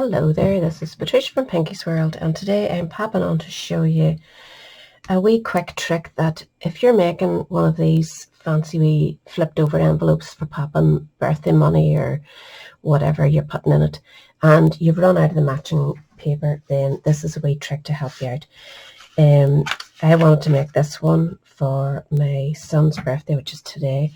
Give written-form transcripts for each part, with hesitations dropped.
Hello there, this is Patricia from Pinky's World, and today I'm popping on to show you a wee quick trick that if you're making one of these fancy wee flipped over envelopes for popping birthday money or whatever you're putting in it, and you've run out of the matching paper, then this is a wee trick to help you out. I wanted to make this one for my son's birthday, which is today,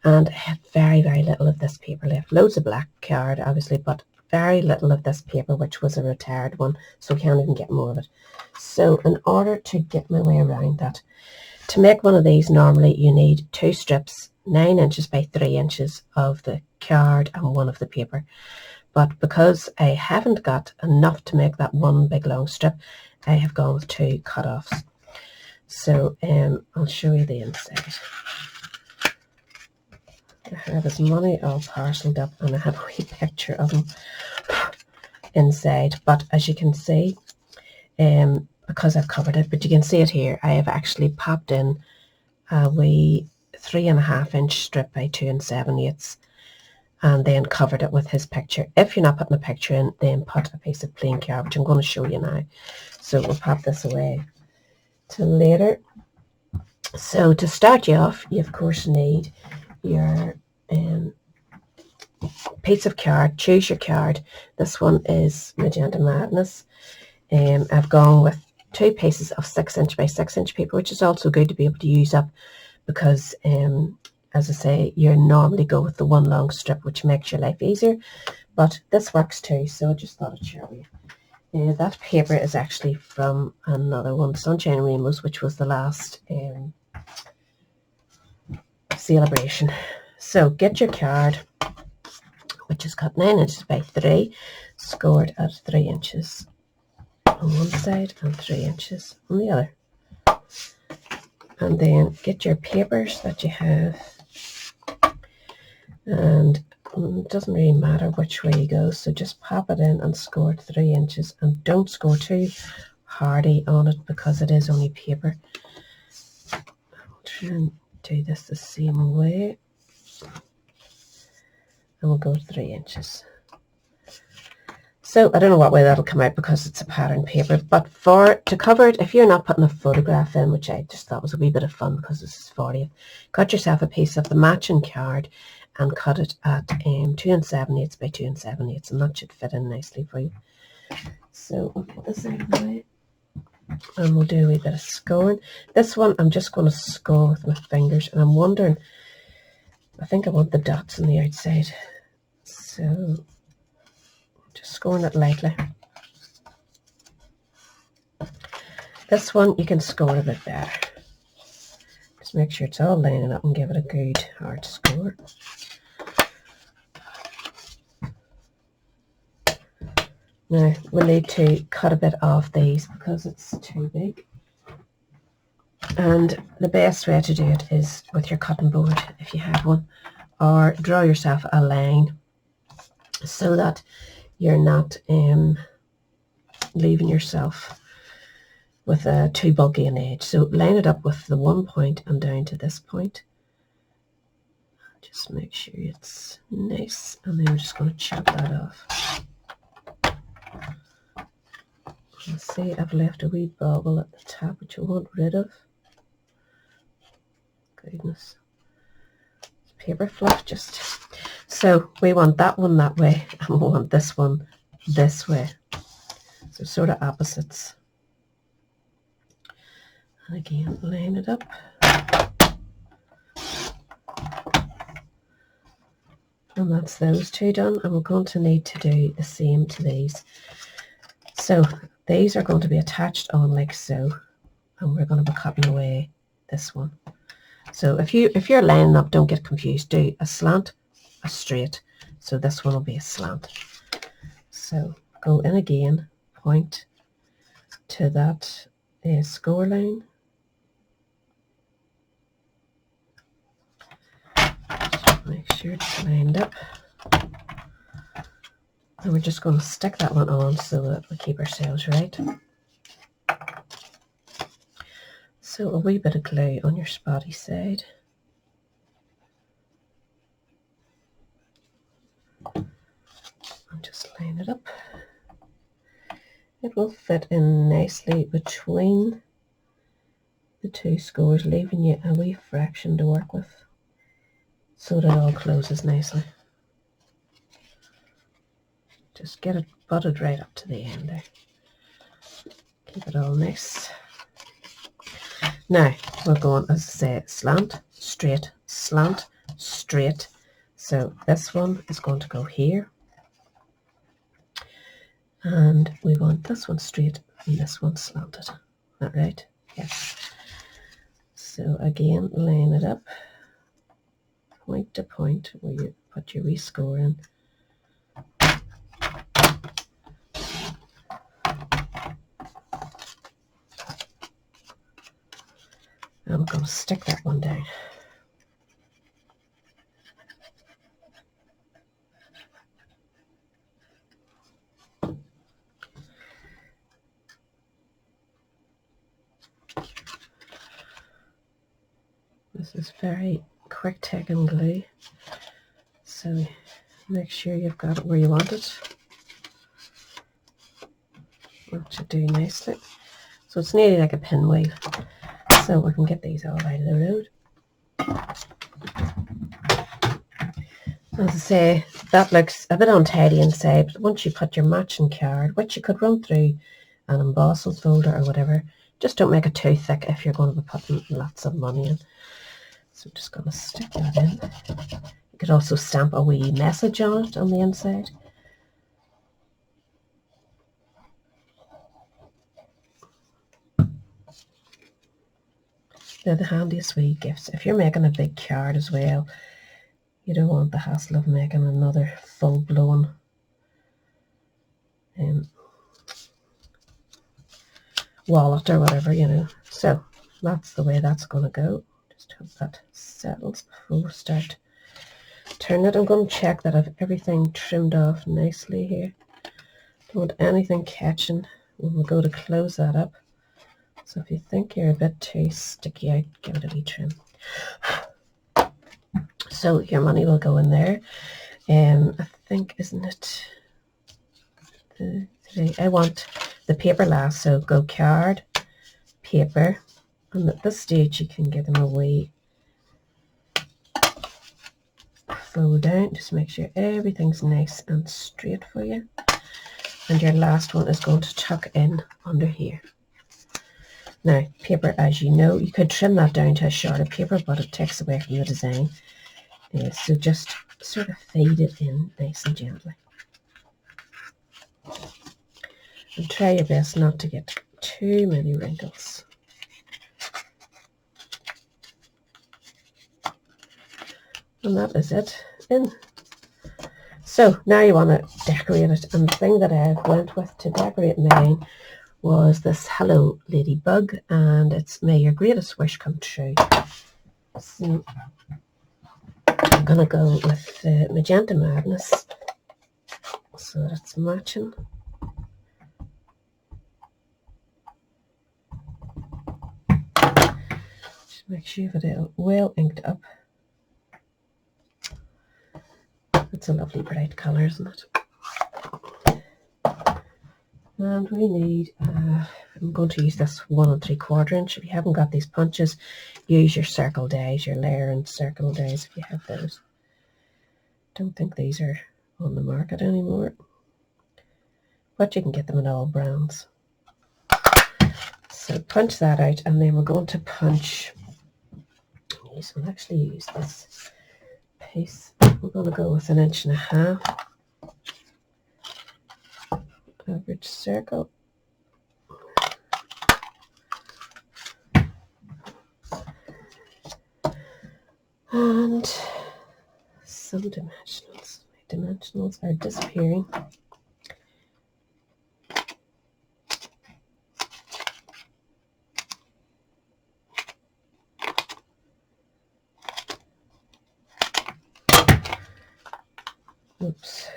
and I had very little of this paper left. Loads of black card obviously, but very little of this paper, which was a retired one, so I can't even get more of it. So in order to get my way around that, to make one of these, normally you need 2 strips 9 inches by 3 inches of the card and one of the paper, but because I haven't got enough to make that one big long strip, I have gone with 2 cut-offs. So I'll show you the inside. I have his money all parcelled up, and I have a wee picture of him inside, but as you can see, because I've covered it, but you can see it here, I have actually popped in a wee 3.5 inch strip by 2 7/8 and then covered it with his picture. If you're not putting a picture in, then put a piece of plain card, which I'm going to show you now. So we'll pop this away till later. So to start you off, you of course need your piece of card. Choose your card. This one is Magenta Madness. I've gone with 2 pieces of 6 inch by 6 inch paper, which is also good to be able to use up because as I say, you normally go with the one long strip, which makes your life easier, but this works too, so I just thought I'd show you. That paper is actually from another one, Sunshine Rainbows, which was the last celebration. So get your card, which is cut 9 inches by 3, scored at 3 inches on one side and 3 inches on the other. And then get your papers that you have, and it doesn't really matter which way you go, so just pop it in and score 3 inches, and don't score too hardy on it because it is only paper. I'll try and do this the same way, and we'll go 3 inches. So I don't know what way that'll come out because it's a pattern paper, but to cover it, if you're not putting a photograph in, which I just thought was a wee bit of fun because this is 40th, cut yourself a piece of the matching card and cut it at 2 7/8 by 2 7/8, and that should fit in nicely for you. So I'll put this out of the way, and we'll do a wee bit of scoring. This one I'm just going to score with my fingers, and I'm wondering, I think I want the dots on the outside, so just scoring it lightly. This one you can score a bit better. Just make sure it's all lining up and give it a good hard score. Now we need to cut a bit off these because it's too big, and the best way to do it is with your cutting board if you have one, or draw yourself a line so that you're not leaving yourself with too bulky an edge. So line it up with the one point and down to this point. Just make sure it's nice, and then we're just going to chop that off. Let's see, I've left a wee bobble at the top which I want rid of. Goodness. It's paper fluff just. So we want that one that way, and we want this one this way. So sort of opposites. And again, line it up. And that's those 2 done, and we're going to need to do the same to these. So these are going to be attached on like so, and we're going to be cutting away this one. So if you're lining up, don't get confused. Do a slant, a straight. So this one will be a slant. So go in again, point to that score line. Just make sure it's lined up. And we're just going to stick that one on so that we keep ourselves right. So a wee bit of glue on your spotty side. And just line it up. It will fit in nicely between the two scores, leaving you a wee fraction to work with so that it all closes nicely. Just get it butted right up to the end there. Keep it all nice. Now we're going, as I say, slant, straight, slant, straight. So this one is going to go here. And we want this one straight and this one slanted. Is that right? Yes. So again, line it up, point to point, where you put your wee score in. And we're going to stick that one down. This is very quick taking glue, so make sure you've got it where you want it. That should do nicely. So it's nearly like a pinwheel. So we can get these all out of the road. As I say, that looks a bit untidy inside, but once you put your matching card, which you could run through an embossing folder or whatever, just don't make it too thick if you're going to be putting lots of money in. So I'm just going to stick that in. You could also stamp a wee message on it on the inside. They're the handiest wee gifts. If you're making a big card as well, you don't want the hassle of making another full-blown wallet or whatever, you know. So that's the way that's going to go. Just hope that settles before we start turning it. I'm going to check that I've everything trimmed off nicely here. Don't want anything catching when we go to close that up. So if you think you're a bit too sticky out, give it a wee trim. So your money will go in there. I think, isn't it? I want the paper last, so go card, paper, and at this stage you can give them a wee fold down. Just make sure everything's nice and straight for you. And your last one is going to tuck in under here. Now, paper, as you know, you could trim that down to a shorter paper, but it takes away from the design. So just sort of fade it in nice and gently. And try your best not to get too many wrinkles. And that is it in. So now you want to decorate it. And the thing that I went with to decorate mine was this Hello Ladybug, and it's May Your Greatest Wish Come True. So I'm going to go with Magenta Madness so that it's matching. Just make sure that it's well inked up. It's a lovely bright colour, isn't it? And we need, I'm going to use this 1 3/4 inch. If you haven't got these punches, use your circle dies, your layer and circle dies if you have those. Don't think these are on the market anymore, but you can get them in all brands. So punch that out, and then we're going to punch, I'll actually use this piece. We're going to go with 1.5 inches. Average circle. And some dimensionals. My dimensionals are disappearing. Oops.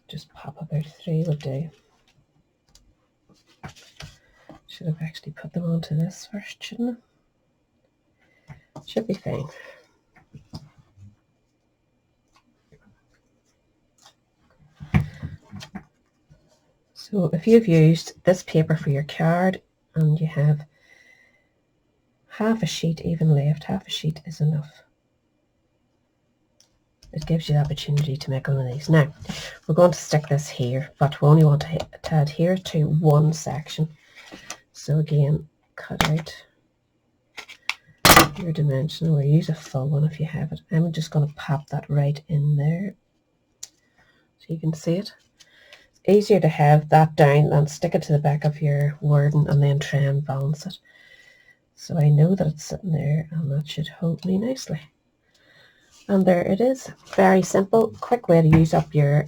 Just pop about 3 would do. Should have actually put them onto this first, shouldn't I? Should be fine. So if you've used this paper for your card and you have half a sheet even left, half a sheet is enough. It gives you the opportunity to make one of these. Now, we're going to stick this here, but we only want to adhere to one section. So again, cut out your dimension, or use a full one if you have it. I'm just going to pop that right in there so you can see it. It's easier to have that down than stick it to the back of your wording and then try and balance it. So I know that it's sitting there, and that should hold me nicely. And there it is. Very simple, quick way to use up your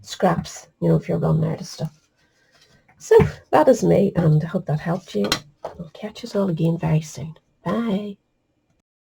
scraps, you know, if you're running out of stuff. So that is me, and I hope that helped you. I'll catch us all again very soon. Bye.